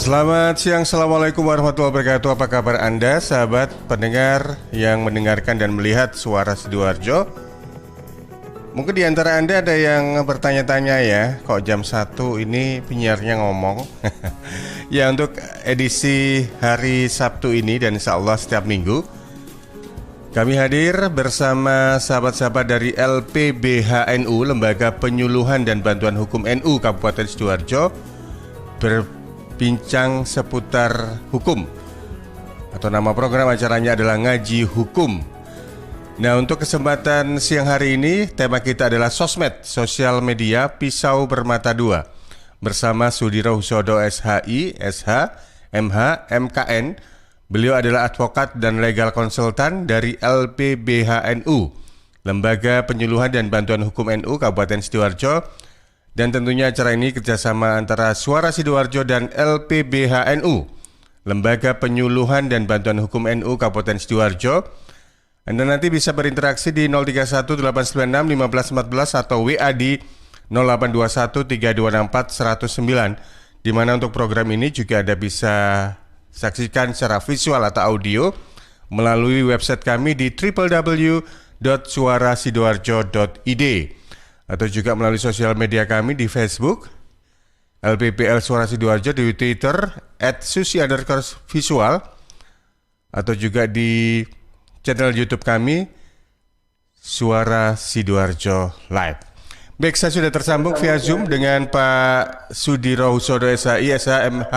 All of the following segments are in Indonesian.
Selamat siang, Assalamualaikum warahmatullahi wabarakatuh. Apa kabar Anda, sahabat pendengar yang mendengarkan dan melihat Suara Sidoarjo? Mungkin di antara Anda ada yang bertanya-tanya ya, kok jam 1 ini penyiarnya ngomong? Ya, untuk edisi hari Sabtu ini dan insya Allah setiap minggu kami hadir bersama sahabat-sahabat dari LPBHNU, Lembaga Penyuluhan dan Bantuan Hukum NU Kabupaten Sidoarjo, berbincang seputar hukum, atau nama program acaranya adalah Ngaji Hukum. Nah, untuk kesempatan siang hari ini tema kita adalah sosmed, sosial media pisau bermata dua, bersama Sudiro Husodo SHI, SH, MH, MKN. Beliau adalah advokat dan legal konsultan dari LPBHNU, Lembaga Penyuluhan dan Bantuan Hukum NU Kabupaten Sidoarjo. Dan tentunya acara ini kerjasama antara Suara Sidoarjo dan LPBHNU, Lembaga Penyuluhan dan Bantuan Hukum NU Kabupaten Sidoarjo. Anda nanti bisa berinteraksi di 031 896 1514 atau WA di 0821 3264 109, di mana untuk program ini juga Anda bisa saksikan secara visual atau audio melalui website kami di www.suarasidoarjo.id, atau juga melalui sosial media kami di Facebook LPPL Suara Sidoarjo, di Twitter @susi_visual, atau juga di channel YouTube kami Suara Sidoarjo Live. Baik, saya sudah tersambung via Zoom dengan Pak Sudiro Husodo SHI, SHMH,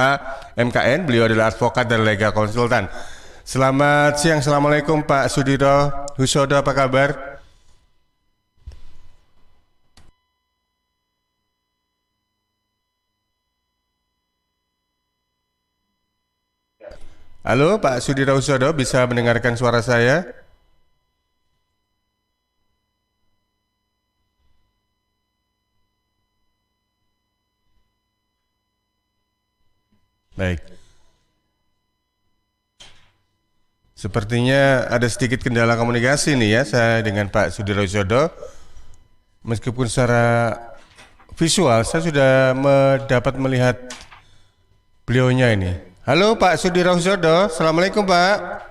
MKN. Beliau adalah advokat dan legal konsultan. Selamat siang, Assalamualaikum Pak Sudiro Husodo, apa kabar? Halo Pak Sudiro Husodo, bisa mendengarkan suara saya? Baik. Sepertinya ada sedikit kendala komunikasi nih ya saya dengan Pak Sudiro Husodo. Meskipun secara visual saya sudah dapat melihat beliaunya ini. Halo Pak Sudiro Husodo, Assalamualaikum Pak.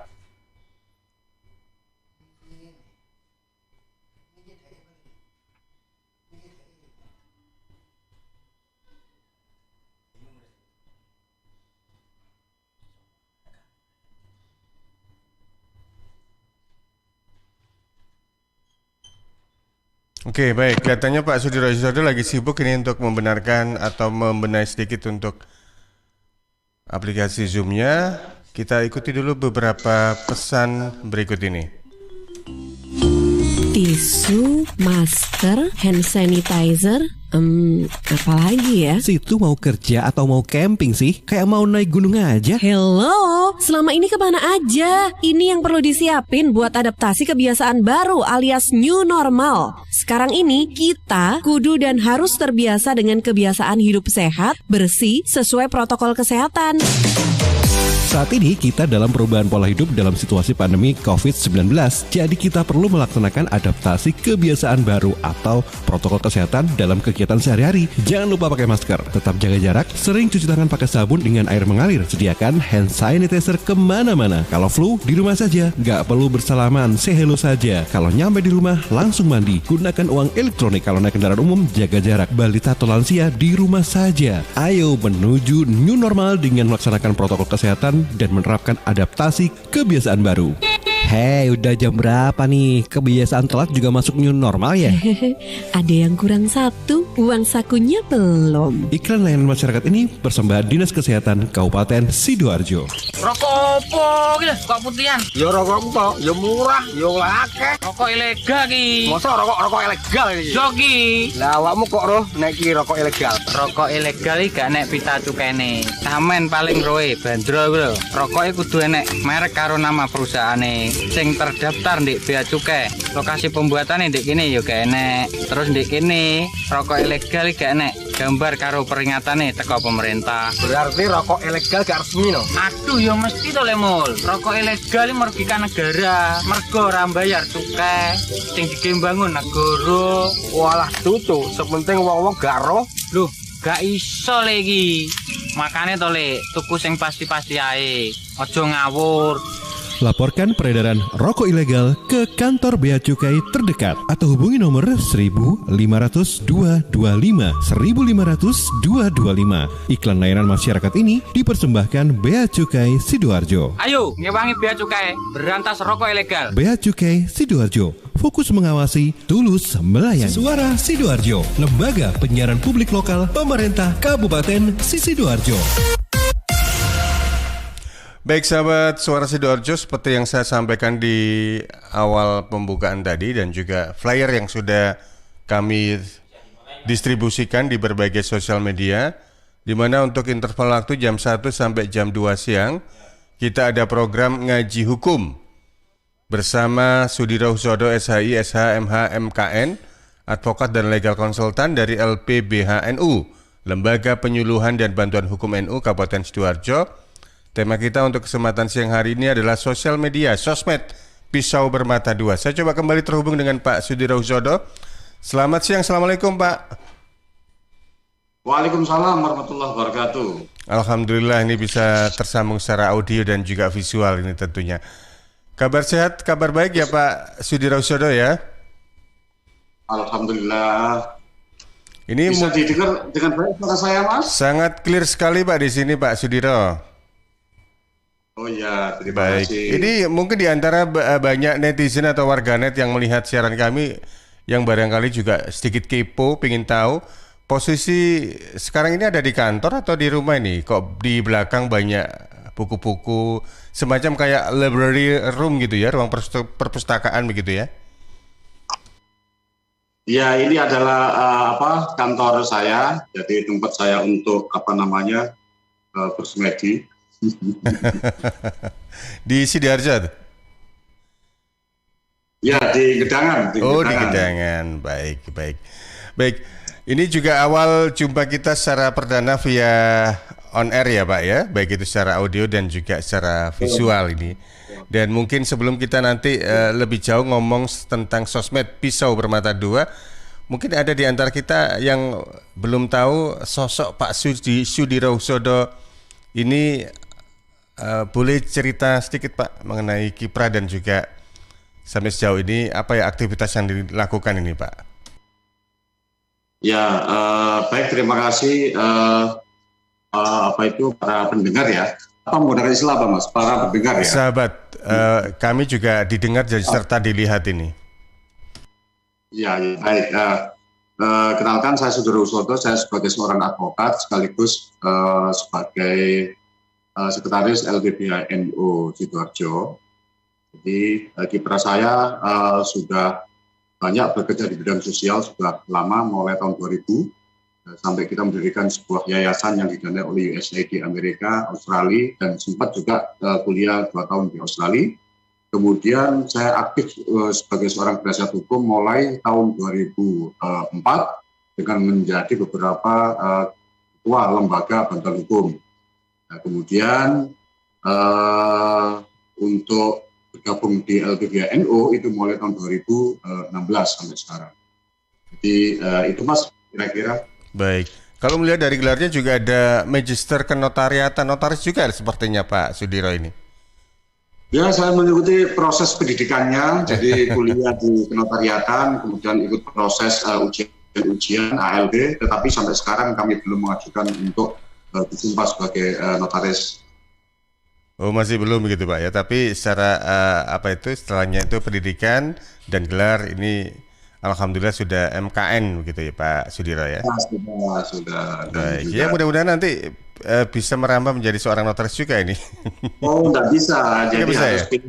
Oke, baik. Kelihatannya Pak Sudiro Husodo lagi sibuk ini untuk membenarkan atau membenahi sedikit untuk aplikasi Zoom-nya. Kita ikuti dulu beberapa pesan berikut ini. Tisu, masker, hand sanitizer, apa lagi ya? Situ mau kerja atau mau camping sih? Kayak mau naik gunung aja. Hello, selama ini kemana aja? Ini yang perlu disiapin buat adaptasi kebiasaan baru alias new normal. Sekarang ini kita kudu dan harus terbiasa dengan kebiasaan hidup sehat, bersih, sesuai protokol kesehatan. Saat ini kita dalam perubahan pola hidup dalam situasi pandemi COVID-19. Jadi kita perlu melaksanakan adaptasi kebiasaan baru atau protokol kesehatan dalam kegiatan sehari-hari. Jangan lupa pakai masker, tetap jaga jarak, sering cuci tangan pakai sabun dengan air mengalir. Sediakan hand sanitizer kemana-mana. Kalau flu, di rumah saja. Nggak perlu bersalaman, say hello saja. Kalau nyampe di rumah, langsung mandi. Gunakan uang elektronik. Kalau naik kendaraan umum, jaga jarak. Balita atau lansia, di rumah saja. Ayo menuju new normal dengan melaksanakan protokol kesehatan dan menerapkan adaptasi kebiasaan baru. Hei, udah jam berapa nih? Kebiasaan telat juga masuk new normal ya? Ada yang kurang satu, uang sakunya belum. Iklan layanan masyarakat ini persembahan Dinas Kesehatan Kabupaten Sidoarjo. Rokok opo iki lho, kok putihan? Ya rokok kok, ya murah, ya akeh. Rokok ilegal ki. Masa rokok ilegal iki? Yo ki. Lah awakmu kok roh nek iki rokok ilegal? Rokok ilegal iki gak nek pita cukene. Samen paling roe bandro iku lho. Rokoke kudu enek merek karo nama perusahaane sing terdaftar ndek bea cukai. Lokasi pembuatane ndek kene yo gak enek. Terus ndek kene rokok ilegal iki gak enek gambar karo peringatane teko pemerintah. Berarti rokok ilegal gak resmi no? Aduh yo mesti to le Mul. Rokok ilegal iki merugikan negara. Mergo ora bayar cukai sing digembangun negara. Walah tutu, sepenting wong-wong gak roh. Loh, gak iso lagi. Makane to Le, tuku sing pasti-pasti ae. Aja ngawur. Laporkan peredaran rokok ilegal ke kantor Bea Cukai terdekat atau hubungi nomor 1.500 225 1.500 225. Iklan layanan masyarakat ini dipersembahkan Bea Cukai Sidoarjo. Ayo, ngewangi bea cukai, berantas rokok ilegal. Bea Cukai Sidoarjo, fokus mengawasi, tulus melayani. Suara Sidoarjo, lembaga penyiaran publik lokal pemerintah Kabupaten Sidoarjo. Baik sahabat Suara Sidoarjo, seperti yang saya sampaikan di awal pembukaan tadi dan juga flyer yang sudah kami distribusikan di berbagai sosial media, di mana untuk interval waktu jam 1 sampai jam 2 siang kita ada program ngaji hukum bersama Sudiro Husodo SHI, SH, MH, MKN, advokat dan legal konsultan dari LPBHNU, Lembaga Penyuluhan dan Bantuan Hukum NU Kabupaten Sidoarjo. Tema kita untuk kesempatan siang hari ini adalah sosial media, sosmed, pisau bermata dua. Saya coba kembali terhubung dengan Pak Sudiro Husodo. Selamat siang, Assalamualaikum Pak. Waalaikumsalam warahmatullahi wabarakatuh. Alhamdulillah ini bisa tersambung secara audio dan juga visual ini tentunya. Kabar sehat, kabar baik ya Pak Sudiro Husodo ya? Alhamdulillah. Ini bisa didengar dengan baik suara saya Mas? Sangat clear sekali Pak di sini Pak Sudiro. Oh ya, terima Baik. kasih. Ini mungkin di antara banyak netizen atau warganet yang melihat siaran kami yang barangkali juga sedikit kepo, pengen tahu posisi sekarang ini ada di kantor atau di rumah ini? Kok di belakang banyak buku-buku semacam kayak library room gitu ya, ruang perpustakaan begitu ya? Ya, ini adalah kantor saya, jadi tempat saya untuk bersemedi. Di Sidoarjo? Ya, di Gedangan. Di Gedangan. Baik. Ini juga awal jumpa kita secara perdana via on air ya Pak ya, baik itu secara audio dan juga secara visual ini. Dan mungkin sebelum kita nanti lebih jauh ngomong tentang sosmed pisau bermata dua, mungkin ada di antara kita yang belum tahu sosok Pak Sudiro Husodo ini. Boleh cerita sedikit Pak mengenai kiprah dan juga sampai sejauh ini apa ya aktivitas yang dilakukan ini Pak? Ya, baik, terima kasih para pendengar ya. Apa menggunakan istilah apa Mas? Para pendengar ya. Sahabat, kami juga didengar dan serta dilihat ini. Ya, baik. Kenalkan saya Sudiro Husodo, saya sebagai seorang advokat sekaligus sebagai Sekretaris LPBHNU Sidoarjo. Jadi kiprah saya sudah banyak bekerja di bidang sosial sudah lama, mulai tahun 2000 sampai kita mendirikan sebuah yayasan yang didanai oleh USAID di Amerika, Australia, dan sempat juga kuliah 2 tahun di Australia. Kemudian saya aktif sebagai seorang penasihat hukum mulai tahun 2004 dengan menjadi beberapa ketua lembaga bantuan hukum. Nah, kemudian untuk bergabung di LPBHNU itu mulai tahun 2016 sampai sekarang. Jadi itu Mas kira-kira. Baik. Kalau melihat dari gelarnya juga ada Magister Kenotariatan, notaris juga sepertinya Pak Sudiro ini. Ya, saya mengikuti proses pendidikannya, jadi kuliah di kenotariatan, kemudian ikut proses ujian ALB, tetapi sampai sekarang kami belum mengajukan untuk disumpah sebagai notaris. Oh, masih belum begitu Pak ya, tapi secara istilahnya itu pendidikan dan gelar ini alhamdulillah sudah MKN begitu ya Pak Sudiro ya. Sudah. Baik. Ya mudah-mudahan nanti bisa merambah menjadi seorang notaris juga ini. Oh, enggak bisa. Jadi bisa, harus ya?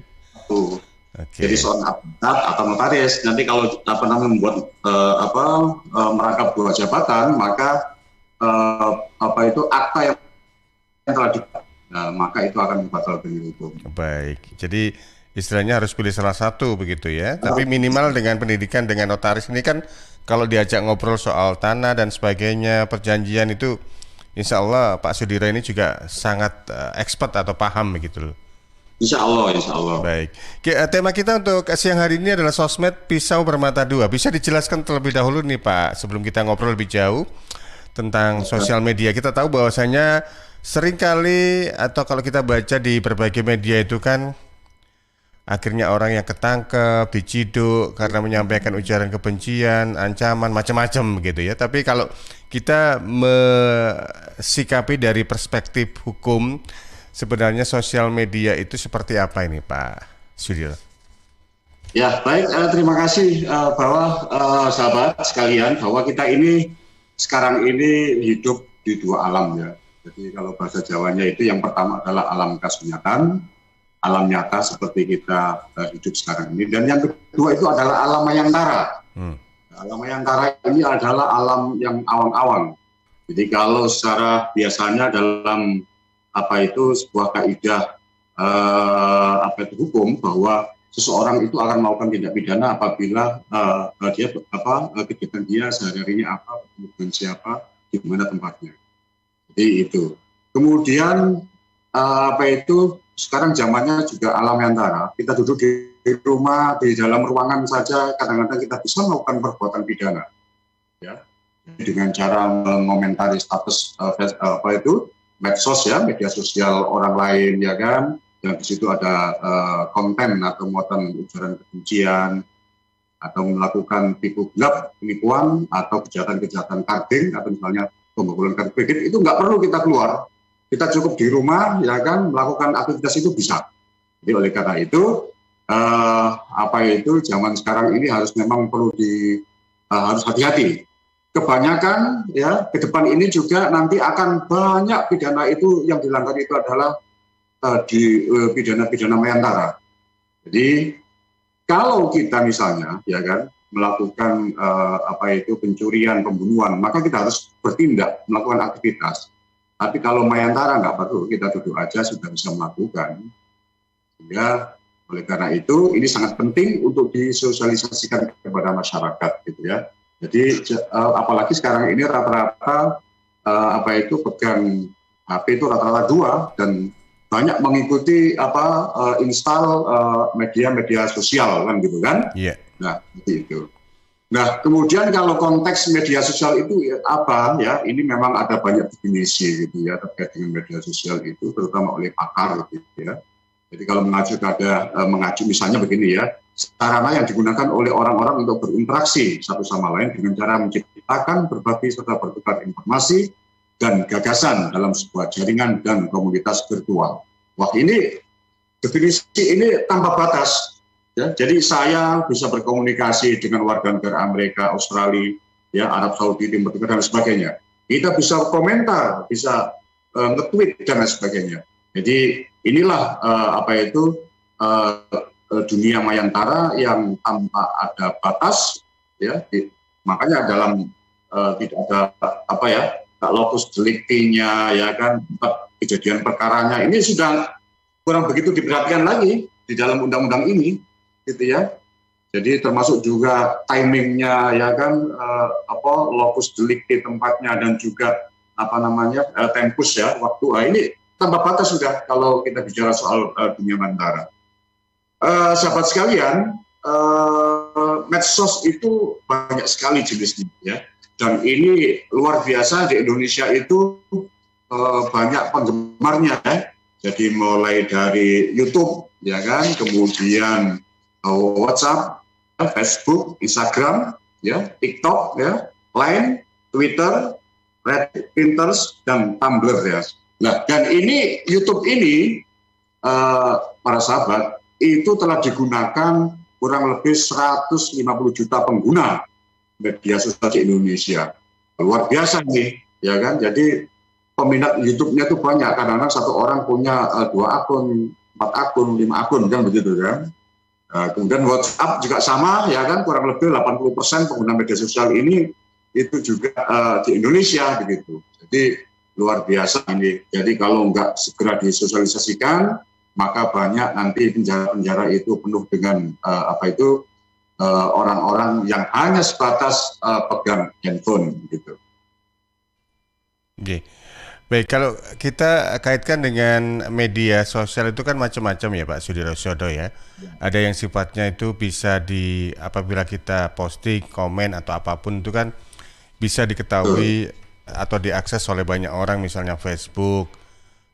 Jadi seorang advokat atau notaris. Nanti kalau membuat merangkap 2 jabatan, maka akta yang telah dibuat, maka itu akan batal demi hukum. Baik, jadi istilahnya harus pilih salah satu begitu ya. Tapi minimal dengan pendidikan dengan notaris ini kan kalau diajak ngobrol soal tanah dan sebagainya, perjanjian itu, insya Allah Pak Sudiro ini juga sangat expert atau paham begitu loh. Insya Allah. Baik. Tema kita untuk siang hari ini adalah sosmed pisau bermata dua. Bisa dijelaskan terlebih dahulu nih Pak sebelum kita ngobrol lebih jauh tentang sosial media. Kita tahu bahwasanya Seringkali atau kalau kita baca di berbagai media itu kan akhirnya orang yang ketangkep, diciduk karena menyampaikan ujaran kebencian, ancaman, macam-macam begitu ya. Tapi kalau kita mensikapi dari perspektif hukum, sebenarnya sosial media itu seperti apa ini Pak Sudiro? Ya, baik. Terima kasih bahwa sahabat sekalian, bahwa kita ini sekarang ini hidup di dua alam ya. Jadi kalau bahasa Jawanya itu yang pertama adalah alam kasunyatan, alam nyata seperti kita hidup sekarang ini. Dan yang kedua itu adalah alam mayantara. Alam mayantara ini adalah alam yang awang-awang. Jadi kalau secara biasanya dalam sebuah kaidah hukum bahwa seseorang itu akan melakukan tindak pidana apabila kegiatan dia sehari-harinya apa, dengan siapa, di mana tempatnya. Jadi itu. Kemudian sekarang zamannya juga alam antara. Kita duduk di rumah, di dalam ruangan saja, kadang-kadang kita bisa melakukan perbuatan pidana, ya, dengan cara mengomentari status medsos ya, media sosial orang lain, ya kan. Dan di situ ada konten atau muatan ujaran kebencian, atau melakukan tipu gelap, penipuan, atau kejahatan-kejahatan carding, atau misalnya pembobolan kartu kredit, itu nggak perlu kita keluar. Kita cukup di rumah, ya kan, melakukan aktivitas itu bisa. Jadi oleh karena itu, zaman sekarang ini harus memang harus hati-hati. Kebanyakan ya ke depan ini juga nanti akan banyak pidana itu yang dilanggar itu adalah di pidana-pidana mayantara. Jadi kalau kita misalnya ya kan melakukan pencurian, pembunuhan, maka kita harus bertindak melakukan aktivitas. Tapi kalau mayantara nggak perlu, kita duduk aja sudah bisa melakukan. Sehingga oleh karena itu ini sangat penting untuk disosialisasikan kepada masyarakat gitu ya. Jadi apalagi sekarang ini rata-rata pegang HP itu rata-rata 2 dan banyak mengikuti install media-media sosial kan gitu kan. Iya. Nah, seperti itu. Nah, kemudian kalau konteks media sosial itu apa ya? Ini memang ada banyak definisi gitu ya terkait dengan media sosial itu, terutama oleh pakar gitu ya. Jadi kalau mengacu misalnya begini ya, sarana yang digunakan oleh orang-orang untuk berinteraksi satu sama lain dengan cara menciptakan, berbagi serta bertukar informasi dan gagasan dalam sebuah jaringan dan komunitas virtual. Wah, ini definisi ini tanpa batas. Ya, jadi saya bisa berkomunikasi dengan warga negara Amerika, Australia, ya, Arab Saudi, Timur Tengah dan sebagainya. Kita bisa komentar, bisa nge-tweet dan sebagainya. Jadi inilah dunia mayantara yang tanpa ada batas, ya. Makanya dalam tidak ada locus delicti-nya, ya kan, kejadian perkaranya ini sudah kurang begitu diperhatikan lagi di dalam undang-undang ini. Gitu ya, jadi termasuk juga timingnya ya kan, locus delicti tempatnya dan juga tempus ya waktu. Ini tanpa batas sudah kalau kita bicara soal dunia mayantara. Sahabat sekalian, medsos itu banyak sekali jenisnya ya, dan ini luar biasa di Indonesia itu banyak penggemarnya ya. Jadi mulai dari YouTube ya kan, kemudian WhatsApp, Facebook, Instagram, ya, TikTok, ya, Line, Twitter, Reddit, Pinterest, dan Tumblr ya. Nah, dan ini YouTube ini, para sahabat, itu telah digunakan kurang lebih 150 juta pengguna media sosial di Indonesia. Luar biasa nih, ya kan? Jadi peminat YouTube-nya itu banyak. Kadang-kadang satu orang punya 2 akun, 4 akun, 5 akun, kan begitu kan? Kemudian WhatsApp juga sama, ya kan, kurang lebih 80% pengguna media sosial ini itu juga di Indonesia begitu. Jadi luar biasa ini. Jadi kalau nggak segera disosialisasikan, maka banyak nanti penjara-penjara itu penuh dengan orang-orang yang hanya sebatas pegang handphone gitu. Oke. Baik, kalau kita kaitkan dengan media sosial itu kan macam-macam ya Pak Sudirosodo ya. Ada yang sifatnya itu bisa apabila kita posting, komen atau apapun itu kan bisa diketahui atau diakses oleh banyak orang, misalnya Facebook,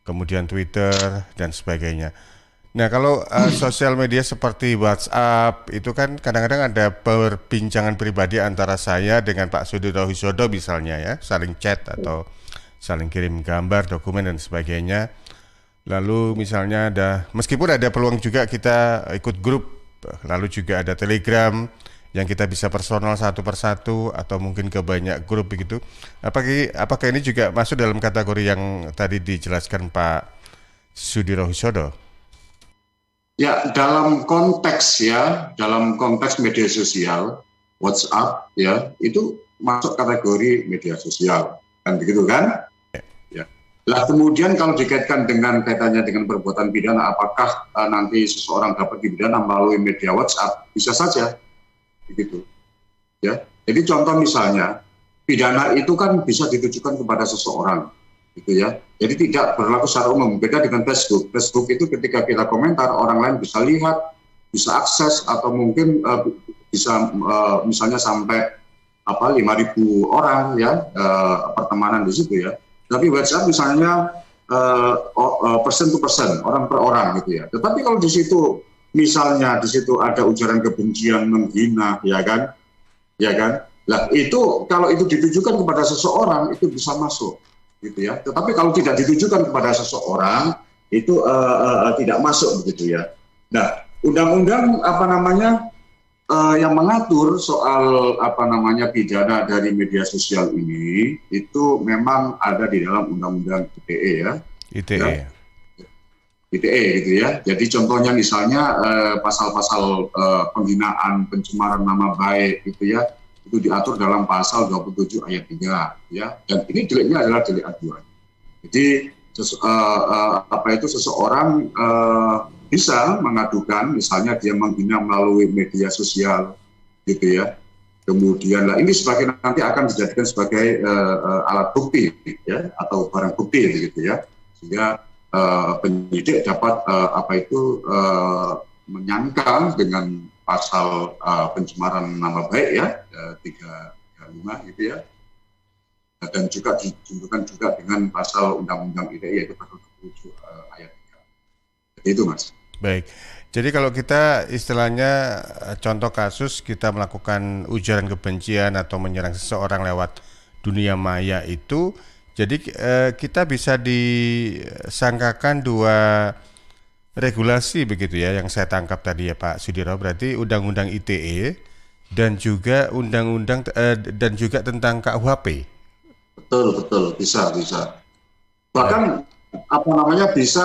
kemudian Twitter dan sebagainya. Nah, kalau sosial media seperti WhatsApp itu kan kadang-kadang ada perbincangan pribadi antara saya dengan Pak Sudiro Husodo misalnya ya, saling chat atau saling kirim gambar, dokumen dan sebagainya. Lalu misalnya meskipun ada peluang juga kita ikut grup, lalu juga ada Telegram yang kita bisa personal satu persatu atau mungkin ke banyak grup begitu. Apakah ini juga masuk dalam kategori yang tadi dijelaskan Pak Sudiro Husodo? Ya, dalam konteks media sosial, WhatsApp ya, itu masuk kategori media sosial, kan begitu kan? Ya. Lah kemudian kalau dikaitkan dengan kaitannya dengan perbuatan pidana, apakah nanti seseorang dapat dipidana melalui media WhatsApp? Bisa saja, begitu. Ya, jadi contoh misalnya pidana itu kan bisa ditujukan kepada seseorang. Gitu ya. Jadi tidak berlaku secara umum. Beda dengan Facebook. Facebook itu ketika kita komentar, orang lain bisa lihat, bisa akses, atau mungkin bisa misalnya sampai 5.000 orang ya pertemanan di situ ya. Tapi WhatsApp misalnya person to person, orang per orang gitu ya. Tetapi kalau di situ misalnya di situ ada ujaran kebencian, menghina, ya kan? Lah itu kalau itu ditujukan kepada seseorang itu bisa masuk. Gitu ya. Tetapi kalau tidak ditujukan kepada seseorang itu tidak masuk begitu ya. Nah, undang-undang yang mengatur soal pidana dari media sosial ini itu memang ada di dalam undang-undang ITE ya. ITE. Ya. ITE gitu ya. Jadi contohnya misalnya pasal-pasal penghinaan, pencemaran nama baik gitu ya. Itu diatur dalam pasal 27 ayat 3 ya, dan ini deliknya adalah delik aduan. Jadi seseorang bisa mengadukan misalnya dia menghina melalui media sosial gitu ya. Kemudian ini nanti akan dijadikan sebagai alat bukti ya, atau barang bukti gitu ya, sehingga penyidik dapat menyangkal dengan pasal pencemaran nama baik ya 335 gitu ya, dan juga dijumpai juga dengan pasal undang-undang ITE yaitu pasal 27 ayat 3. Jadi itu Mas. Baik. Jadi kalau kita istilahnya contoh kasus kita melakukan ujaran kebencian atau menyerang seseorang lewat dunia maya itu, jadi kita bisa disangkakan dua regulasi begitu ya yang saya tangkap tadi ya Pak Sudiro, berarti Undang-Undang ITE dan juga Undang-Undang dan juga tentang KUHP. Betul bisa. Bahkan bisa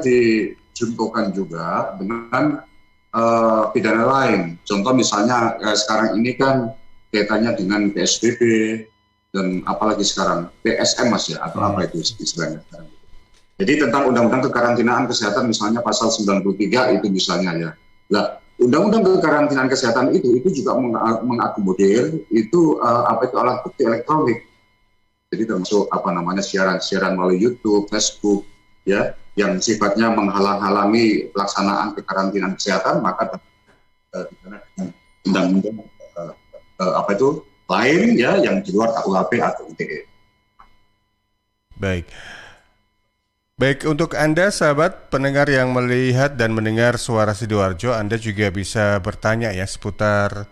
dijuntukan juga dengan pidana lain. Contoh misalnya sekarang ini kan kaitannya dengan PSBB dan apalagi sekarang PSM Mas ya, atau apa itu istilahnya sekarang. Jadi tentang Undang-Undang Kekarantinaan Kesehatan misalnya pasal 93 itu misalnya ya. Nah, Undang-Undang Kekarantinaan Kesehatan itu juga mengakomodir itu alat bukti elektronik. Jadi termasuk siaran melalui YouTube, Facebook ya, yang sifatnya menghalang-halangi pelaksanaan kekarantinaan kesehatan, maka dengan undang-undang lain ya yang di luar KUHP atau ITE. Baik, untuk Anda sahabat pendengar yang melihat dan mendengar Suara Sidoarjo, Anda juga bisa bertanya ya seputar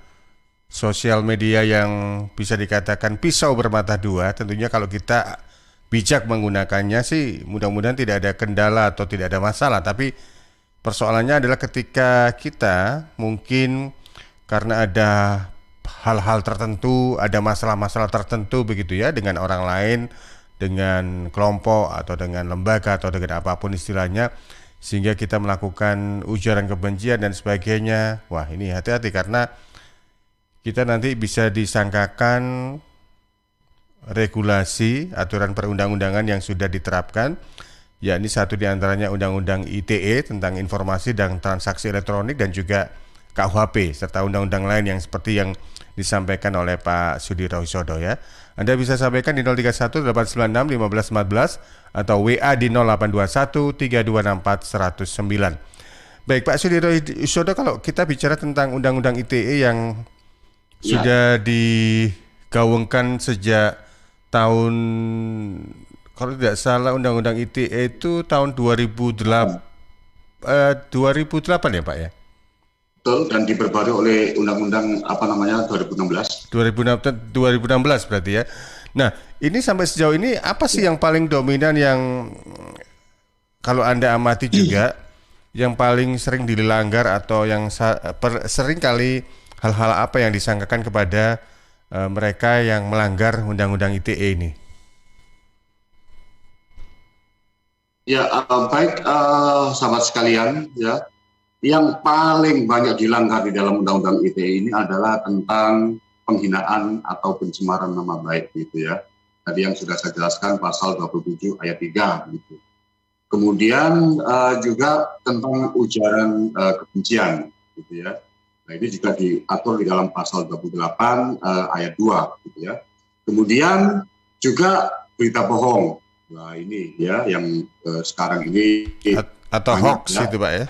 sosial media yang bisa dikatakan pisau bermata dua. Tentunya kalau kita bijak menggunakannya sih mudah-mudahan tidak ada kendala atau tidak ada masalah. Tapi persoalannya adalah ketika kita mungkin karena ada hal-hal tertentu, ada masalah-masalah tertentu begitu ya dengan orang lain, dengan kelompok atau dengan lembaga atau dengan apapun istilahnya, sehingga kita melakukan ujaran kebencian dan sebagainya. Wah, ini hati-hati karena kita nanti bisa disangkakan regulasi aturan perundang-undangan yang sudah diterapkan, yakni satu diantaranya Undang-Undang ITE tentang informasi dan transaksi elektronik dan juga KUHP serta undang-undang lain yang seperti yang disampaikan oleh Pak Sudiro Husodo ya. Anda bisa sampaikan di 031 896 1514 atau WA di 0821 3264 109. Baik Pak Sudiro Husodo, kalau kita bicara tentang Undang-Undang ITE yang sudah digaungkan sejak tahun kalau tidak salah Undang-Undang ITE itu tahun 2008 ya Pak ya? Betul, dan diperbarui oleh Undang-Undang 2016. 2016 berarti ya. Nah, ini sampai sejauh ini apa sih yang paling dominan yang kalau Anda amati juga yang paling sering dilanggar atau yang sering kali hal-hal apa yang disangkakan kepada mereka yang melanggar Undang-Undang ITE ini? Ya, baik sahabat sekalian, ya, yang paling banyak dilanggar di dalam Undang-Undang ITE ini adalah tentang penghinaan atau pencemaran nama baik, gitu ya. Tadi yang sudah saya jelaskan pasal 27 ayat 3, gitu. Kemudian juga tentang ujaran kebencian, gitu ya. Nah, ini juga diatur di dalam pasal 28 ayat 2, gitu ya. Kemudian juga berita bohong. Nah, ini ya yang sekarang ini atau hoax ya. itu Pak ya?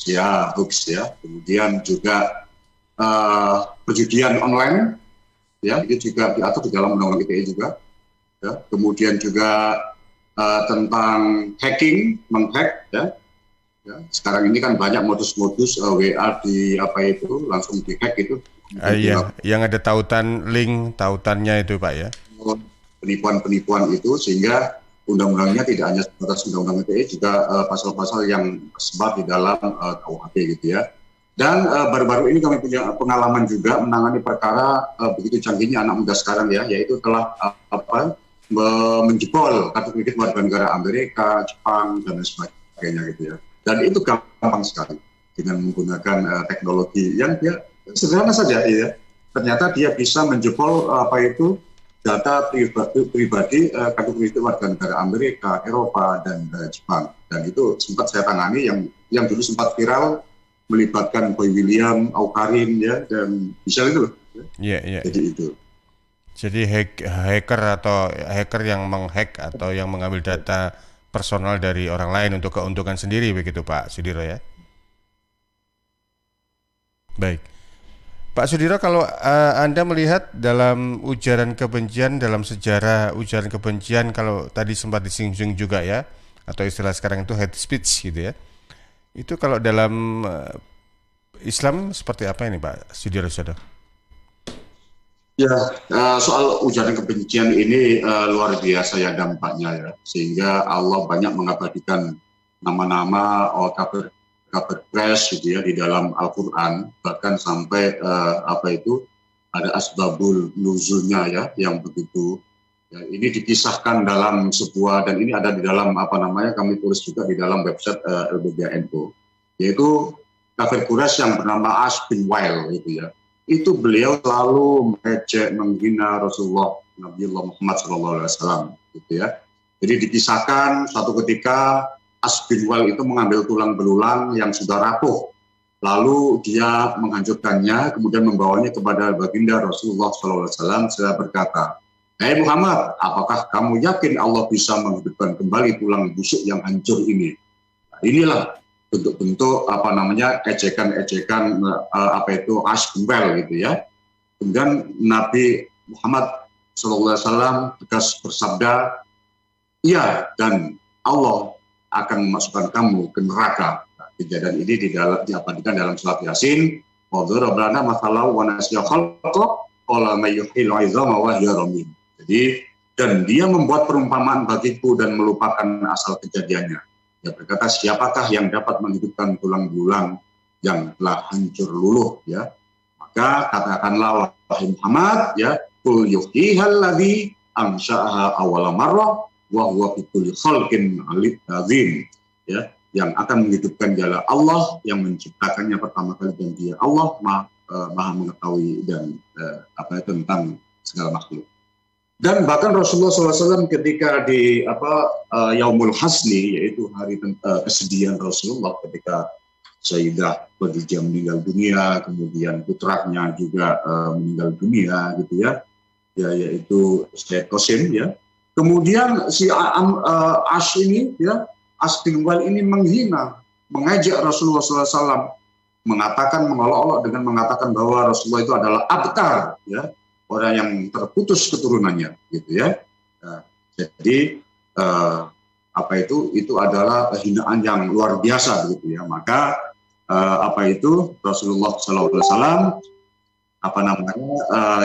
Ya, hoax ya. Kemudian juga perjudian online, ya, itu juga diatur di dalam Undang-Undang ITE juga. Ya. Kemudian juga tentang hacking, menghack, ya. Ya. Sekarang ini kan banyak modus-modus WA di langsung dihack itu. Iya, yang ada tautannya itu Pak ya. Penipuan-penipuan itu, sehingga undang-undangnya tidak hanya sebatas undang-undang ITE, juga pasal-pasal yang tersebar di dalam KUHP, gitu ya. Dan baru-baru ini kami punya pengalaman juga menangani perkara begitu canggihnya anak muda sekarang ya, yaitu telah menjebol kartu kredit warga negara Amerika, Jepang, dan lain sebagainya, gitu ya. Dan itu gampang sekali dengan menggunakan teknologi yang dia sederhana saja, ya. Ternyata dia bisa menjebol data pribadi kartu kredit warga negara Amerika, Eropa, dan Jepang. Dan itu sempat saya tangani yang dulu sempat viral, melibatkan Boy William, Aukarin, ya, dan bisa itu loh. Iya. Jadi itu. Jadi hacker yang menghack atau yang mengambil data personal dari orang lain untuk keuntungan sendiri, begitu Pak Sudiro ya. Baik. Pak Sudiro, kalau Anda melihat dalam ujaran kebencian, dalam sejarah ujaran kebencian, kalau tadi sempat disinggung juga ya, atau istilah sekarang itu hate speech gitu ya, itu kalau dalam Islam seperti apa ini Pak Sudiro? Ya, soal ujaran kebencian ini luar biasa ya dampaknya ya, sehingga Allah banyak mengabadikan nama-nama kabar pres gitu ya di dalam Al-Quran, bahkan sampai ada asbabul nuzulnya ya yang begitu ya, ini dikisahkan dalam sebuah, dan ini ada di dalam kami tulis juga di dalam website LBBNO, yaitu kafir Quraisy yang bernama As bin Wail gitu ya. Itu beliau selalu mengejek, menghina Rasulullah Nabiullah Muhammad SAW gitu ya. Jadi dikisahkan suatu ketika As bin Wail itu mengambil tulang belulang yang sudah rapuh, lalu dia menghancurkannya, kemudian membawanya kepada baginda Rasulullah SAW. Saya berkata, "Hai Muhammad, apakah kamu yakin Allah bisa menghidupkan kembali tulang busuk yang hancur ini?" Nah, inilah bentuk-bentuk ejekan-ejekan As bin Wail gitu ya. Kemudian Nabi Muhammad SAW tegas bersabda, "Iya, dan Allah akan memasukkan kamu ke neraka." Nah, kejadian ini diabadikan dalam surat Yasin. Wadharabana mathalau wa nasiya khalqa qala may yuhyil 'idhama wa hiya ramim. Jadi, dan dia membuat perumpamaan bagiku dan melupakan asal kejadiannya. Dia berkata, siapakah yang dapat menghidupkan tulang belulang yang telah hancur luluh ya? Maka katakanlah wahai Muhammad ya, qul yuhyihal ladzi ansha'aha awwala marrah wa huwa bikulli khalqin azim ya, yang akan menghidupkan dialah Allah yang menciptakannya pertama kali, dan dia Allah maha mengetahui dan tentang segala makhluk. Dan bahkan Rasulullah SAW ketika di Yaumul Hasni, yaitu hari kesedihan Rasulullah ketika Sayyidah Khadijah meninggal dunia, kemudian putranya juga meninggal dunia gitu ya, yaitu Sayyid Qasim ya. Kemudian si As ini ya, As bin Wail ini menghina, mengejek Rasulullah SAW, mengolok-olok dengan mengatakan bahwa Rasulullah itu adalah abtar ya, orang yang terputus keturunannya gitu ya. Nah, jadi itu adalah hinaan yang luar biasa begitu ya. Maka Rasulullah SAW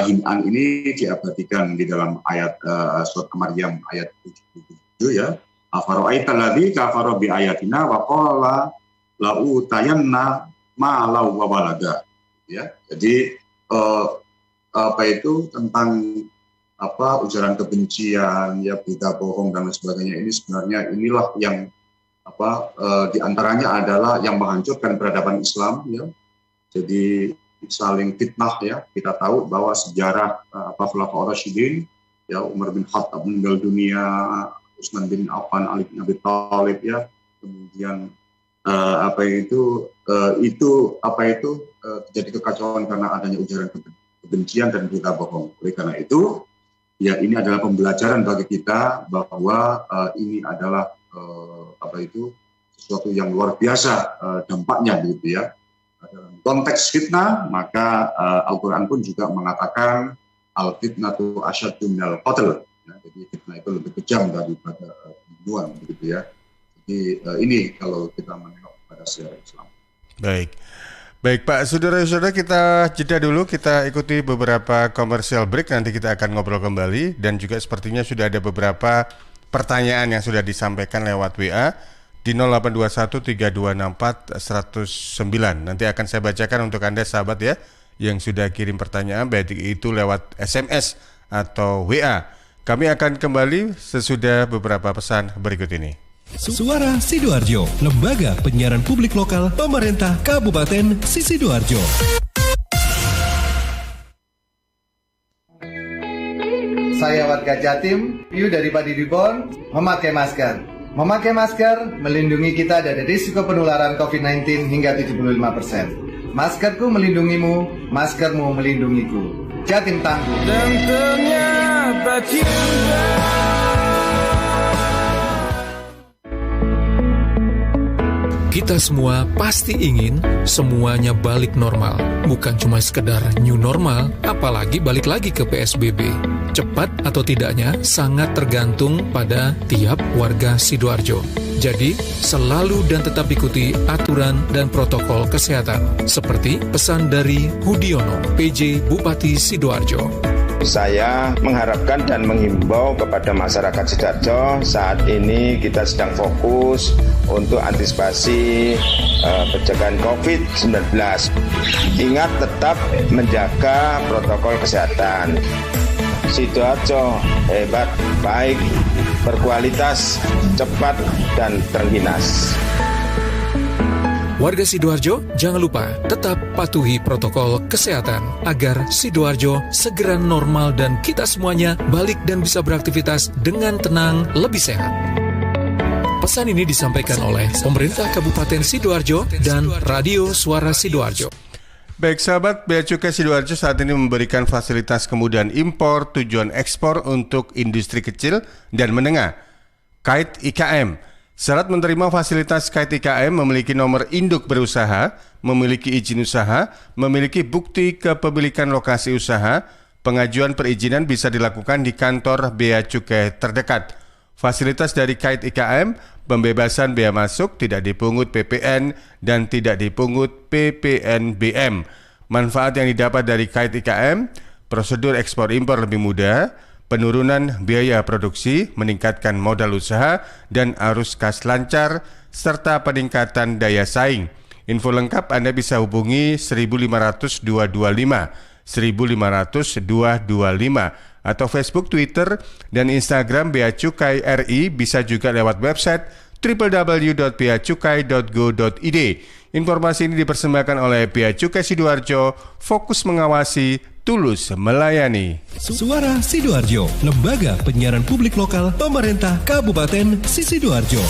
hinaan ini diabadikan di dalam ayat surat Maryam ayat 77 ya. Afara'aita alladzi kafara bi ayatina wa qala la utayanna ma law wa balaga ya. Jadi tentang ujaran kebencian ya, berita bohong dan lain sebagainya, ini sebenarnya inilah yang di antaranya adalah yang menghancurkan peradaban Islam ya. Jadi saling fitnah ya. Kita tahu bahwa sejarah Khulafaur Rasyidin ya, Umar bin Khattab meninggal dunia, Utsman bin Affan, Ali bin Abi Thalib ya, kemudian terjadi kekacauan karena adanya ujaran kebencian dan berita bohong. Oleh karena itu ya, ini adalah pembelajaran bagi kita bahwa ini adalah sesuatu yang luar biasa dampaknya begitu ya. Dalam konteks fitnah, maka Al-Quran pun juga mengatakan al-fitnatu asyaddu minal qatl. Ya, jadi fitnah itu lebih kejam daripada pembunuhan begitu ya. Jadi ini kalau kita menengok pada sejarah Islam. Baik Pak, saudara-saudara, kita jeda dulu, kita ikuti beberapa commercial break, nanti kita akan ngobrol kembali, dan juga sepertinya sudah ada beberapa pertanyaan yang sudah disampaikan lewat WA di 08213264 109. Nanti akan saya bacakan untuk Anda sahabat ya, yang sudah kirim pertanyaan, baik itu lewat SMS atau WA. Kami akan kembali sesudah beberapa pesan berikut ini. Suara Sidoarjo, lembaga penyiaran publik lokal pemerintah Kabupaten Sidoarjo. Saya warga Jatim, Piu dari Padi Dibon, memakai masker. Memakai masker melindungi kita dari risiko penularan COVID-19 hingga 75%. Maskerku melindungimu, maskermu melindungiku. Jatim tangguh. Dan ternyata cinta. Kita semua pasti ingin semuanya balik normal. Bukan cuma sekedar new normal, apalagi balik lagi ke PSBB. Cepat atau tidaknya sangat tergantung pada tiap warga Sidoarjo. Jadi, selalu dan tetap ikuti aturan dan protokol kesehatan. Seperti pesan dari Hudiono, PJ Bupati Sidoarjo. Saya mengharapkan dan menghimbau kepada masyarakat Sidoarjo, saat ini kita sedang fokus untuk antisipasi pencegahan COVID-19. Ingat tetap menjaga protokol kesehatan. Sidoarjo hebat, baik, berkualitas, cepat, dan terginas. Warga Sidoarjo, jangan lupa tetap patuhi protokol kesehatan agar Sidoarjo segera normal dan kita semuanya balik dan bisa beraktivitas dengan tenang, lebih sehat. Pesan ini disampaikan oleh pemerintah Kabupaten Sidoarjo dan Radio Suara Sidoarjo. Baik sahabat, Bea Cukai Sidoarjo saat ini memberikan fasilitas kemudahan impor tujuan ekspor untuk industri kecil dan menengah, KAIT IKM. Syarat menerima fasilitas KAIT IKM memiliki nomor induk berusaha, memiliki izin usaha, memiliki bukti kepemilikan lokasi usaha. Pengajuan perizinan bisa dilakukan di kantor Bea Cukai terdekat. Fasilitas dari KAIT IKM, pembebasan bea masuk, tidak dipungut PPN dan tidak dipungut PPNBM. Manfaat yang didapat dari KAIT IKM, prosedur ekspor impor lebih mudah, penurunan biaya produksi, meningkatkan modal usaha dan arus kas lancar, serta peningkatan daya saing. Info lengkap Anda bisa hubungi 1500225, 1500225, atau Facebook, Twitter, dan Instagram Bea Cukai RI, bisa juga lewat website www.beacukai.go.id. Informasi ini dipersembahkan oleh Bea Cukai Sidoarjo, fokus mengawasi, tulus melayani. Suara Sidoarjo, lembaga penyiaran publik lokal pemerintah Kabupaten Sidoarjo.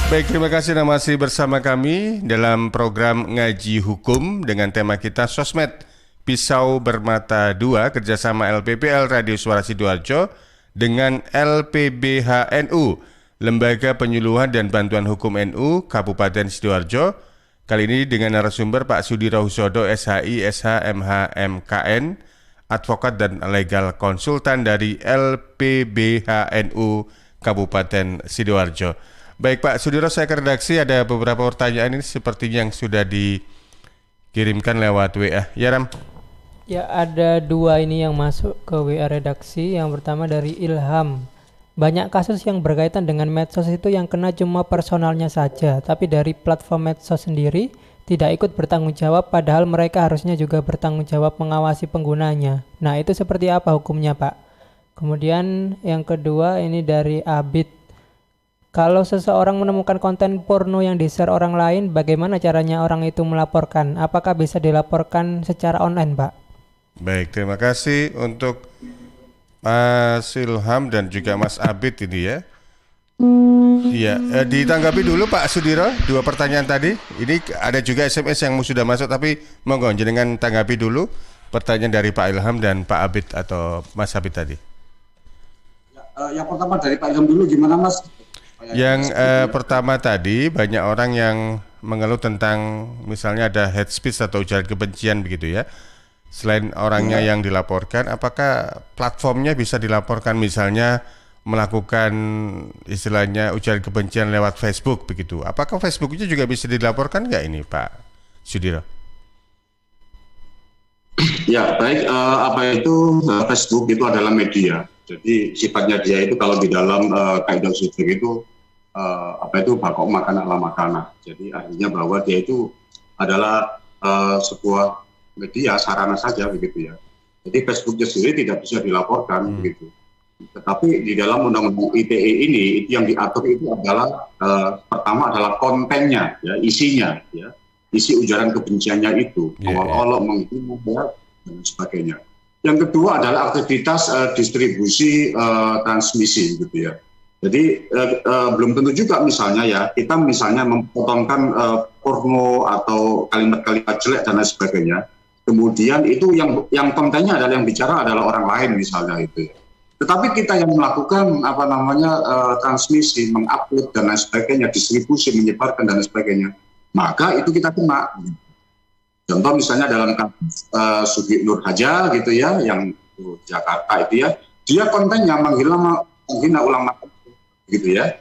Baik, terima kasih Anda masih bersama kami dalam program Ngaji Hukum dengan tema kita Sosmed Pisau Bermata 2, kerjasama LPPL Radio Suara Sidoarjo dengan LPBHNU, Lembaga Penyuluhan dan Bantuan Hukum NU Kabupaten Sidoarjo. Kali ini dengan narasumber Pak Sudiro Husodo, SHI, SH, MH, MKN, advokat dan legal konsultan dari LPBHNU Kabupaten Sidoarjo. Baik Pak Sudiro, saya ke redaksi, ada beberapa pertanyaan ini sepertinya yang sudah dikirimkan lewat WA. Ya Ram? Ya, ada 2 ini yang masuk ke WA redaksi. Yang pertama dari Ilham. Banyak kasus yang berkaitan dengan medsos itu yang kena cuma personalnya saja, tapi dari platform medsos sendiri tidak ikut bertanggung jawab, padahal mereka harusnya juga bertanggung jawab mengawasi penggunanya. Nah, itu seperti apa hukumnya, Pak? Kemudian yang kedua ini dari Abid. Kalau seseorang menemukan konten porno yang di-share orang lain, bagaimana caranya orang itu melaporkan? Apakah bisa dilaporkan secara online, Pak? Baik, terima kasih untuk Mas Ilham dan juga Mas Abid ini ya. Iya, ditanggapi dulu Pak Sudiro 2 pertanyaan tadi. Ini ada juga SMS yang sudah masuk, tapi monggo jenengan tanggapi dulu pertanyaan dari Pak Ilham dan Pak Abid atau Mas Abid tadi. Yang pertama dari Pak Ilham dulu gimana Mas? Yang pertama tadi banyak orang yang mengeluh tentang misalnya ada hate speech atau ujaran kebencian begitu ya. Selain orangnya yang dilaporkan, apakah platformnya bisa dilaporkan misalnya melakukan istilahnya ujaran kebencian lewat Facebook begitu? Apakah Facebooknya juga bisa dilaporkan nggak ini Pak Sudiro? Ya baik, Facebook itu adalah media. Jadi sifatnya dia itu kalau di dalam kaidah usul itu bakok makan ala makana. Jadi artinya bahwa dia itu adalah sebuah media sarana saja begitu ya. Jadi Facebooknya sendiri tidak bisa dilaporkan begitu. Tetapi di dalam undang-undang ITE ini itu yang diatur itu adalah pertama adalah kontennya, ya, isinya, ya, isi ujaran kebenciannya itu, olok-olok, menghina dan sebagainya. Yang kedua adalah aktivitas distribusi transmisi, gitu ya. Jadi belum tentu juga misalnya ya kita misalnya memotongkan porno atau kalimat-kalimat jelek dan lain sebagainya. Kemudian itu yang kontennya adalah yang bicara adalah orang lain misalnya itu. Tetapi kita yang melakukan transmisi, mengupload dan lain sebagainya, distribusi, menyebarkan dan lain sebagainya, maka itu kita kena. Contoh misalnya dalam kasus Sugi Nur Haja gitu ya, yang Jakarta itu ya, dia kontennya menghina ulama gitu ya.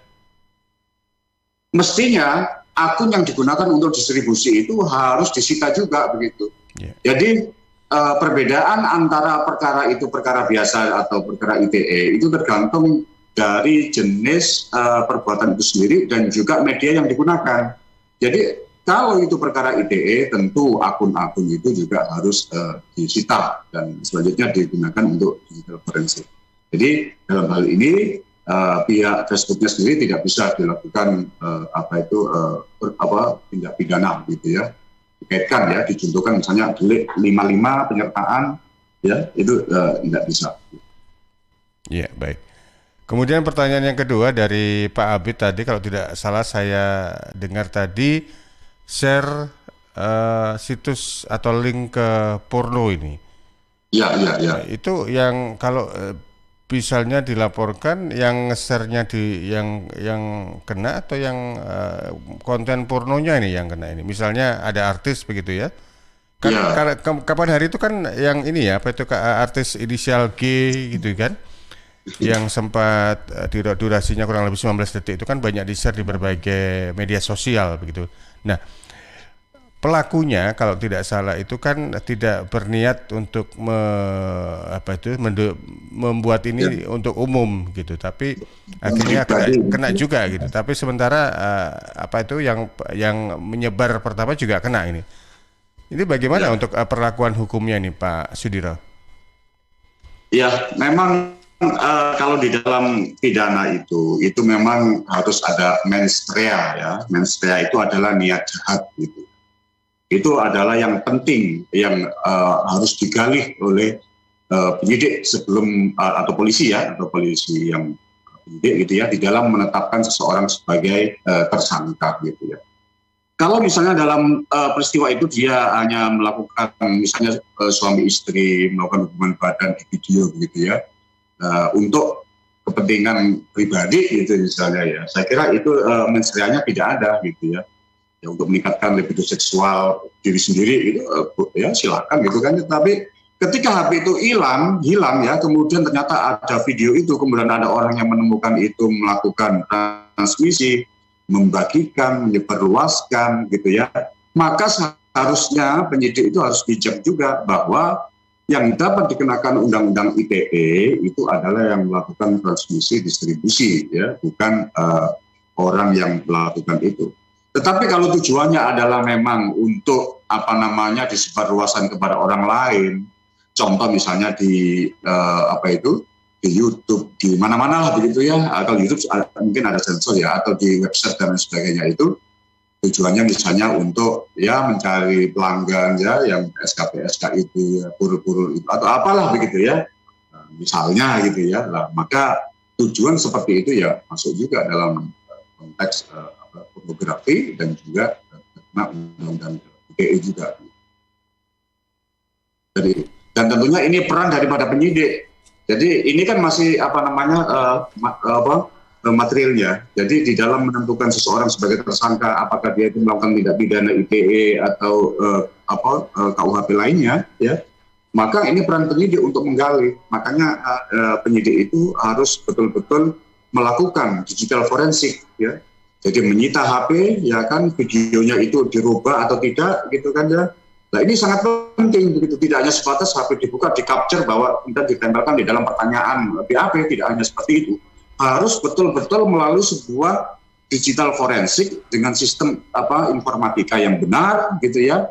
Mestinya akun yang digunakan untuk distribusi itu harus disita juga begitu. Jadi perbedaan antara perkara itu perkara biasa atau perkara ITE itu tergantung dari jenis perbuatan itu sendiri dan juga media yang digunakan. Jadi kalau itu perkara ITE tentu akun-akun itu juga harus disita dan selanjutnya digunakan untuk digital forensik. Jadi dalam hal ini pihak Facebooknya sendiri tidak bisa dilakukan tindak pidana gitu ya. Dikaitkan ya, dicontohkan misalnya delik 55 penyertaan ya, itu tidak bisa. Iya, baik. Kemudian pertanyaan yang kedua dari Pak Abid tadi, kalau tidak salah saya dengar tadi share situs atau link ke porno ini. Iya. Itu yang kalau misalnya dilaporkan yang share-nya yang kena atau yang konten pornonya ini yang kena ini. Misalnya ada artis begitu ya. Kan kapan hari itu kan yang ini ya, artis inisial G gitu kan. Yang sempat durasinya kurang lebih 19 detik itu kan banyak di-share di berbagai media sosial begitu. Nah, pelakunya kalau tidak salah itu kan tidak berniat untuk membuat ini untuk umum gitu, tapi akhirnya kena juga gitu. Tapi sementara yang menyebar pertama juga kena ini. Ini bagaimana untuk perlakuan hukumnya nih Pak Sudiro? Ya, memang kalau di dalam pidana itu memang harus ada mens rea ya. Mens rea itu adalah niat jahat gitu. Itu adalah yang penting yang harus digali oleh penyidik sebelum atau polisi yang penyidik gitu ya di dalam menetapkan seseorang sebagai tersangka gitu ya. Kalau misalnya dalam peristiwa itu dia hanya melakukan misalnya suami istri melakukan hubungan badan di video gitu ya untuk kepentingan pribadi gitu misalnya ya, saya kira itu mens rea-nya tidak ada gitu ya. Ya, untuk meningkatkan libido seksual diri sendiri itu ya silakan gitu kan, tapi ketika HP itu hilang ya, kemudian ternyata ada video itu, kemudian ada orang yang menemukan itu, melakukan transmisi, membagikan, menyebarluaskan gitu ya, maka seharusnya penyidik itu harus bijak juga bahwa yang dapat dikenakan Undang-Undang ITE itu adalah yang melakukan transmisi distribusi ya, bukan orang yang melakukan itu. Tetapi kalau tujuannya adalah memang untuk disebarluaskan kepada orang lain, contoh misalnya di di YouTube, di mana-mana lah begitu ya. Kalau YouTube mungkin ada sensor ya, atau di website dan sebagainya, itu tujuannya misalnya untuk ya mencari pelanggan ya, yang SKP itu ya, puru-puru itu atau apalah begitu ya. Misalnya gitu ya. Nah, maka tujuan seperti itu ya masuk juga dalam konteks pornografi dan juga kena undang-undang ITE juga. Jadi, dan tentunya ini peran daripada penyidik. Jadi ini kan masih materialnya. Jadi di dalam menentukan seseorang sebagai tersangka, apakah dia itu melakukan tindak pidana ITE atau KUHP lainnya, ya, maka ini peran penyidik untuk menggali. Makanya penyidik itu harus betul-betul melakukan digital forensik, ya. Jadi menyita HP, ya kan, videonya itu dirubah atau tidak, gitu kan ya. Nah ini sangat penting, begitu. Tidak hanya sebatas HP dibuka, di-capture bahwa kemudian ditempelkan di dalam pertanyaan BAP, tidak hanya seperti itu. Harus betul-betul melalui sebuah digital forensik dengan sistem informatika yang benar, gitu ya.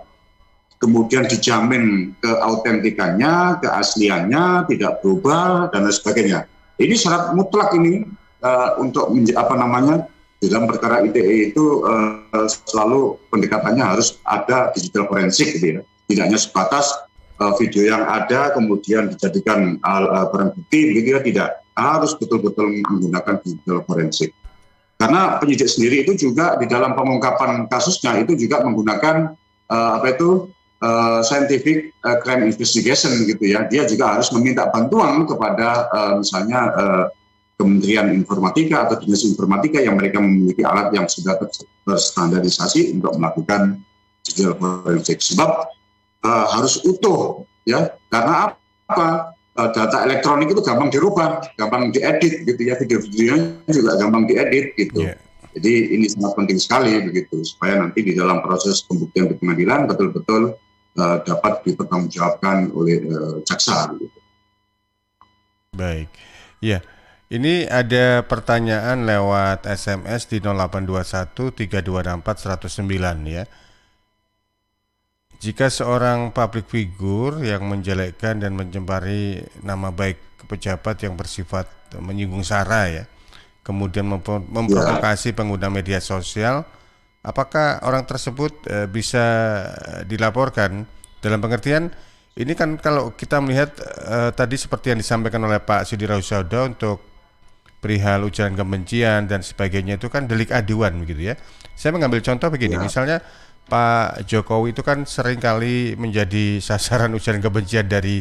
Kemudian dijamin keautentikannya, keasliannya, tidak berubah dan lain sebagainya. Ini syarat mutlak ini untuk di dalam perkara ITE itu selalu pendekatannya harus ada digital forensik gitu ya. Tidak hanya sebatas video yang ada kemudian dijadikan barang bukti begitu ya, tidak. Harus betul-betul menggunakan digital forensik. Karena penyidik sendiri itu juga di dalam pengungkapan kasusnya itu juga menggunakan scientific crime investigation gitu ya. Dia juga harus meminta bantuan kepada misalnya Kementerian Informatika atau Dinas Informatika yang mereka memiliki alat yang sudah terstandarisasi untuk melakukan digital forensik. Sebab harus utuh ya, karena apa? Data elektronik itu gampang dirubah, gampang diedit gitu ya, video-videonya juga gampang diedit gitu. Yeah. Jadi ini sangat penting sekali begitu, supaya nanti di dalam proses pembuktian di pengadilan betul-betul dapat dipertanggungjawabkan oleh jaksa. Gitu. Baik, ya. Ini ada pertanyaan lewat SMS di 0821 3264 109 ya. Jika seorang public figure yang menjelekkan dan mencemari nama baik pejabat yang bersifat menyinggung sara ya, kemudian memprovokasi pengguna media sosial, apakah orang tersebut bisa dilaporkan? Dalam pengertian ini kan kalau kita melihat tadi seperti yang disampaikan oleh Pak Sudirohusodo untuk perihal ujaran kebencian dan sebagainya itu kan delik aduan begitu ya. Saya mengambil contoh begini, misalnya Pak Jokowi itu kan seringkali menjadi sasaran ujaran kebencian dari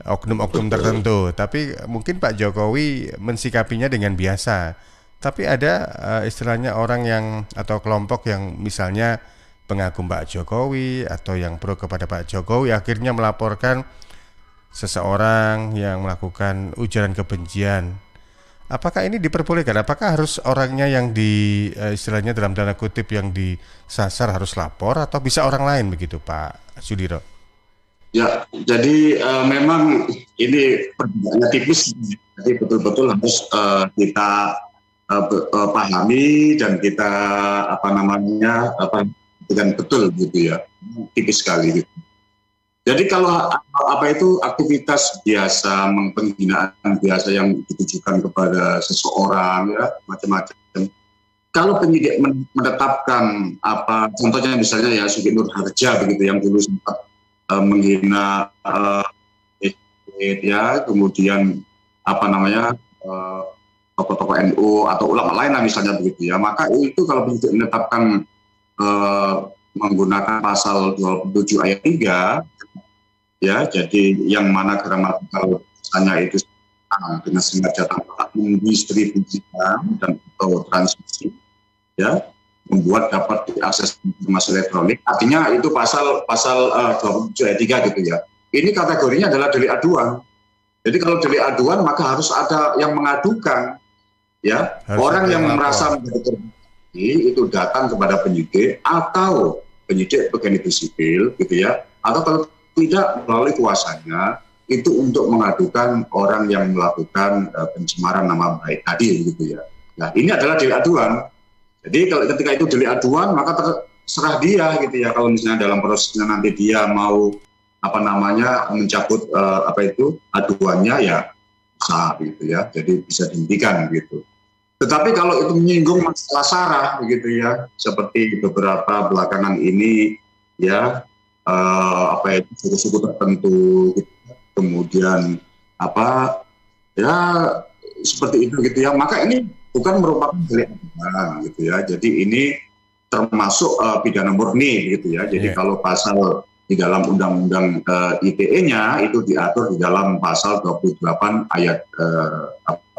oknum-oknum tertentu, tapi mungkin Pak Jokowi mensikapinya dengan biasa. Tapi ada istilahnya orang yang atau kelompok yang misalnya pengagum Pak Jokowi atau yang pro kepada Pak Jokowi akhirnya melaporkan seseorang yang melakukan ujaran kebencian. Apakah ini diperbolehkan? Apakah harus orangnya yang istilahnya dalam tanda kutip yang disasar harus lapor atau bisa orang lain begitu Pak Sudiro? Ya, jadi memang ini perbedaannya tipis. Jadi betul-betul harus kita pahami dan kita dengan betul gitu ya. Tipis sekali gitu. Jadi kalau aktivitas biasa, penghinaan biasa yang ditujukan kepada seseorang ya macam-macam. Kalau penyidik menetapkan contohnya misalnya ya Siti Nurharja begitu yang dulu sempat menghina ya, kemudian tokoh-tokoh NU atau ulama lain lah misalnya begitu ya, maka itu kalau penyidik menetapkan menggunakan pasal 27 ayat 3 ya, jadi yang mana gramatikal misalnya itu dengan sengaja tanpa mendistribusikan dan atau transmisi ya, membuat dapat diakses informasi elektronik, artinya itu pasal 27 ayat 3 gitu ya. ini kategorinya adalah delik aduan. Jadi kalau delik aduan maka harus ada yang mengadukan, ya. Orang yang merasa menjadi korban itu datang kepada penyidik atau penyidik bagian negeri sipil, gitu ya. Atau kalau tidak melalui kuasanya itu untuk mengadukan orang yang melakukan pencemaran nama baik tadi, gitu ya. Nah, ini adalah delik aduan. Jadi kalau ketika itu delik aduan maka terserah dia, gitu ya. Kalau misalnya dalam prosesnya nanti dia mau mencabut aduannya, ya bisa, gitu ya. Jadi bisa dihentikan gitu. Tetapi kalau itu menyinggung masalah SARA, begitu ya, seperti beberapa belakangan ini, ya, suku-suku tertentu, gitu, kemudian ya seperti itu, gitu ya. Maka ini bukan merupakan delik aduan, gitu ya. Jadi ini termasuk pidana murni, gitu ya. Jadi kalau pasal di dalam undang-undang ITE-nya itu diatur di dalam pasal 28 ayat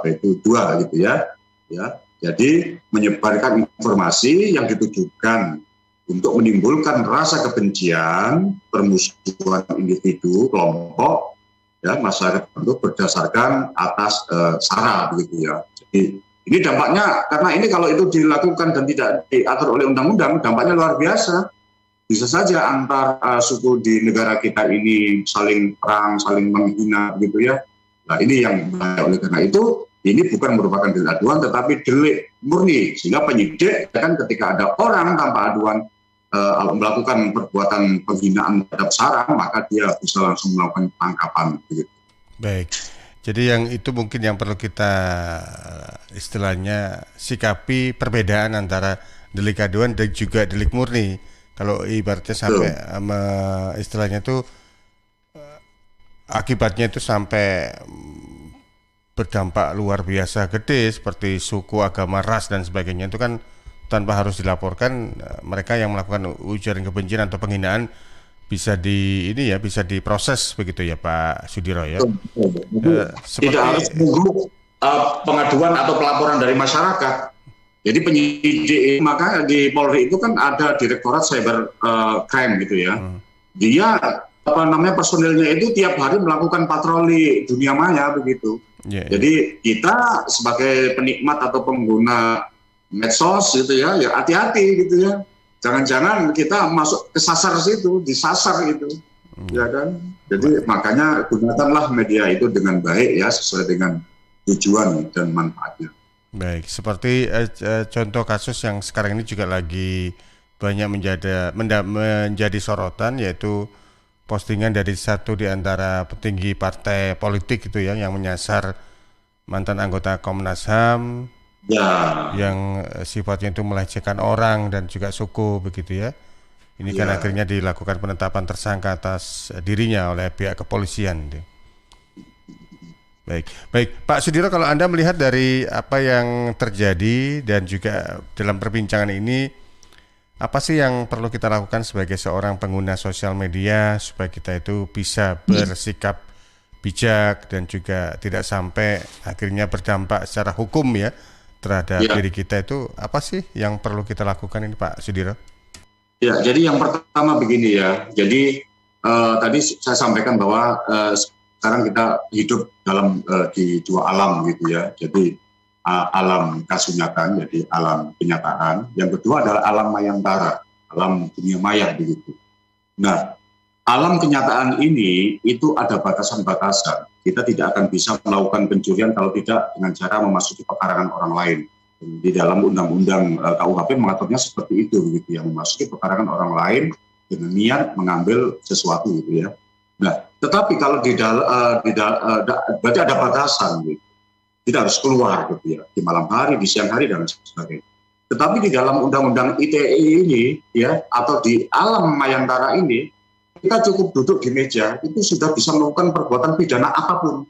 2, gitu ya. Ya, jadi menyebarkan informasi yang ditujukan untuk menimbulkan rasa kebencian, permusuhan individu, kelompok, ya, masyarakat tertentu berdasarkan atas SARA, begitu ya. Jadi ini dampaknya, karena ini kalau itu dilakukan dan tidak diatur oleh undang-undang, dampaknya luar biasa. Bisa saja antar suku di negara kita ini saling perang, saling menghina, gitu ya. Nah, ini yang oleh karena itu ini bukan merupakan delik aduan tetapi delik murni, sehingga penyidik kan ketika ada orang tanpa aduan melakukan perbuatan penghinaan terhadap SARA, maka dia bisa langsung melakukan penangkapan, gitu. Baik. Jadi yang itu mungkin yang perlu kita istilahnya sikapi perbedaan antara delik aduan dan juga delik murni. Kalau ibaratnya sampai istilahnya itu akibatnya itu sampai berdampak luar biasa gede seperti suku, agama, ras dan sebagainya, itu kan tanpa harus dilaporkan, mereka yang melakukan ujaran kebencian atau penghinaan bisa bisa diproses, begitu ya Pak Sudiro, ya. Tidak harus menunggu pengaduan atau pelaporan dari masyarakat. Jadi penyidik, maka di Polri itu kan ada Direktorat Cyber Crime, gitu ya. Dia personilnya itu tiap hari melakukan patroli dunia maya, begitu. Jadi kita sebagai penikmat atau pengguna medsos, gitu ya, ya hati-hati, gitu ya. Jangan-jangan kita masuk ke disasar itu, ya kan. Jadi makanya gunakanlah media itu dengan baik, ya, sesuai dengan tujuan dan manfaatnya. Baik, seperti contoh kasus yang sekarang ini juga lagi banyak menjadi sorotan, yaitu postingan dari satu di antara petinggi partai politik itu ya, yang menyasar mantan anggota Komnas HAM, yang sifatnya itu melecehkan orang dan juga suku, begitu ya. Ini kan akhirnya dilakukan penetapan tersangka atas dirinya oleh pihak kepolisian. Baik, Pak Sudiro, kalau Anda melihat dari apa yang terjadi dan juga dalam perbincangan ini, apa sih yang perlu kita lakukan sebagai seorang pengguna sosial media supaya kita itu bisa bersikap bijak dan juga tidak sampai akhirnya berdampak secara hukum ya terhadap diri kita, itu apa sih yang perlu kita lakukan ini Pak Sudiro? Ya, jadi yang pertama begini ya, jadi tadi saya sampaikan bahwa sekarang kita hidup dalam di dua alam, gitu ya. Jadi alam kasunyatan, jadi alam kenyataan. Yang kedua adalah alam mayantara, alam dunia maya, begitu. Nah, alam kenyataan ini itu ada batasan-batasan. Kita tidak akan bisa melakukan pencurian kalau tidak dengan cara memasuki pekarangan orang lain. Di dalam undang-undang KUHP mengaturnya seperti itu, begitu ya, memasuki pekarangan orang lain dengan niat mengambil sesuatu, gitu ya. Nah, tetapi kalau berarti ada batasan, gitu. Tidak harus keluar, gitu ya, di malam hari, di siang hari dan sebagainya. Tetapi di dalam undang-undang ITE ini, ya, atau di alam mayantara ini, kita cukup duduk di meja itu sudah bisa melakukan perbuatan pidana apapun,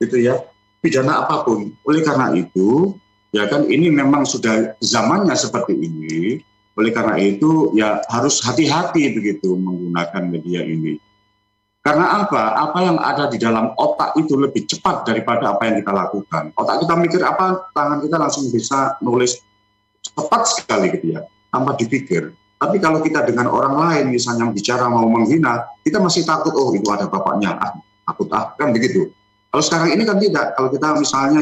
gitu ya, pidana apapun. Oleh karena itu, ya kan, ini memang sudah zamannya seperti ini. Oleh karena itu, ya harus hati-hati begitu menggunakan media ini. Karena apa? Apa yang ada di dalam otak itu lebih cepat daripada apa yang kita lakukan. Otak kita mikir apa, tangan kita langsung bisa nulis cepat sekali, gitu ya, tanpa dipikir. Tapi kalau kita dengan orang lain misalnya bicara mau menghina, kita masih takut, oh itu ada bapaknya, takut kan begitu. Kalau sekarang ini kan tidak. Kalau kita misalnya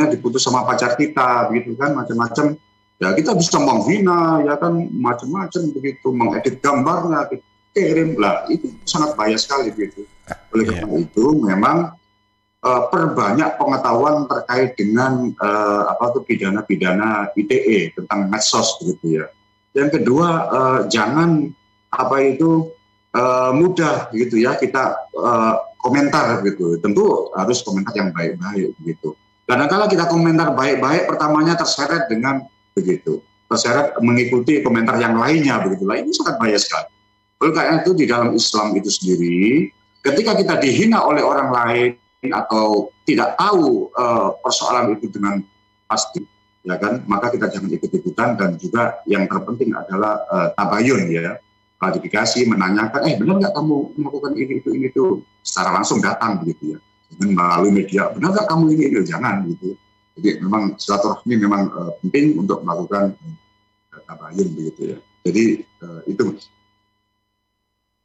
diputus sama pacar kita begitu kan, macam-macam, ya kita bisa menghina, ya kan macam-macam begitu, mengedit gambarnya, kirim lah, itu sangat bahaya sekali begitu. Oleh karena itu memang perbanyak pengetahuan terkait dengan pidana-pidana ITE tentang medsos begitu ya. Yang kedua, jangan mudah gitu ya kita komentar gitu. Tentu harus komentar yang baik-baik begitu. Karena kalau kita komentar baik-baik, pertamanya terseret dengan begitu, terseret mengikuti komentar yang lainnya begitu. Lah ini sangat bahaya sekali. Oleh karena itu di dalam Islam itu sendiri, ketika kita dihina oleh orang lain atau tidak tahu persoalan itu dengan pasti, ya kan, maka kita jangan ikut-ikutan. Dan juga yang terpenting adalah tabayun ya, klarifikasi, menanyakan, benar nggak kamu melakukan ini itu, secara langsung datang begitu ya, dengan melalui media, benar nggak kamu ini, jangan gitu. Jadi memang silaturahmi memang penting untuk melakukan tabayun begitu ya. Jadi itu.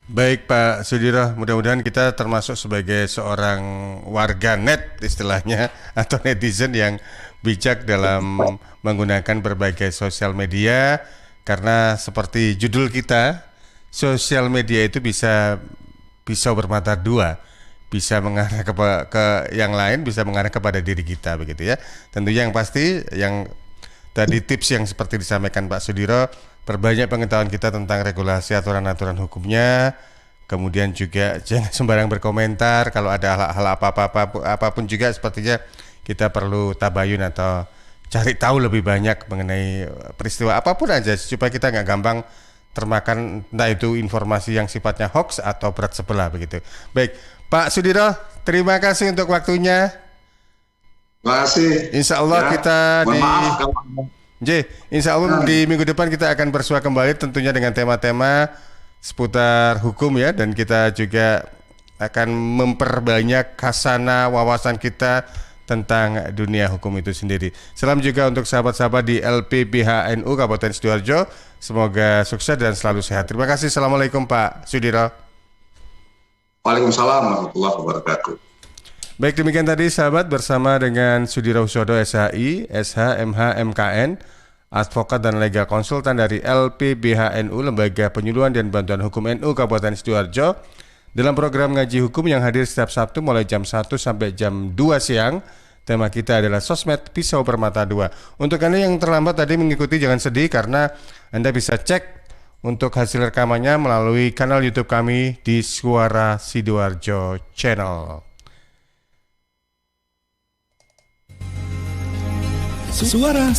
Baik Pak Sudiro, mudah-mudahan kita termasuk sebagai seorang warga net istilahnya atau netizen yang bijak dalam menggunakan berbagai sosial media, karena seperti judul kita, sosial media itu bisa pisau bermata dua, bisa mengarah ke yang lain, bisa mengarah kepada diri kita begitu ya. Tentunya yang pasti yang tadi tips yang seperti disampaikan Pak Sudiro, perbanyak pengetahuan kita tentang regulasi aturan-aturan hukumnya, kemudian juga jangan sembarang berkomentar. Kalau ada hal apapun juga sepertinya kita perlu tabayun atau cari tahu lebih banyak mengenai peristiwa apapun aja, supaya kita nggak gampang termakan entah itu informasi yang sifatnya hoax atau berat sebelah begitu. Baik, Pak Sudiro, terima kasih untuk waktunya. Terima kasih. Insya Allah ya, kita insya Allah di minggu depan kita akan bersua kembali tentunya dengan tema-tema seputar hukum ya, dan kita juga akan memperbanyak khasana wawasan kita tentang dunia hukum itu sendiri. Salam juga untuk sahabat-sahabat di LPBHNU Kabupaten Sidoarjo. Semoga sukses dan selalu sehat. Terima kasih. Assalamualaikum Pak Sudiro. Waalaikumsalam warahmatullahi wabarakatuh. Baik, demikian tadi sahabat bersama dengan Sudiro Husodo SHI, SH, MH, MKN, advokat dan legal konsultan dari LPBHNU, Lembaga Penyuluhan dan Bantuan Hukum NU Kabupaten Sidoarjo, dalam program ngaji hukum yang hadir setiap Sabtu mulai jam 1 sampai jam 2 siang. Tema kita adalah sosmed pisau bermata dua. Untuk Anda yang terlambat tadi mengikuti, jangan sedih karena Anda bisa cek untuk hasil rekamannya melalui kanal YouTube kami di Suara Sidoarjo Channel. Suara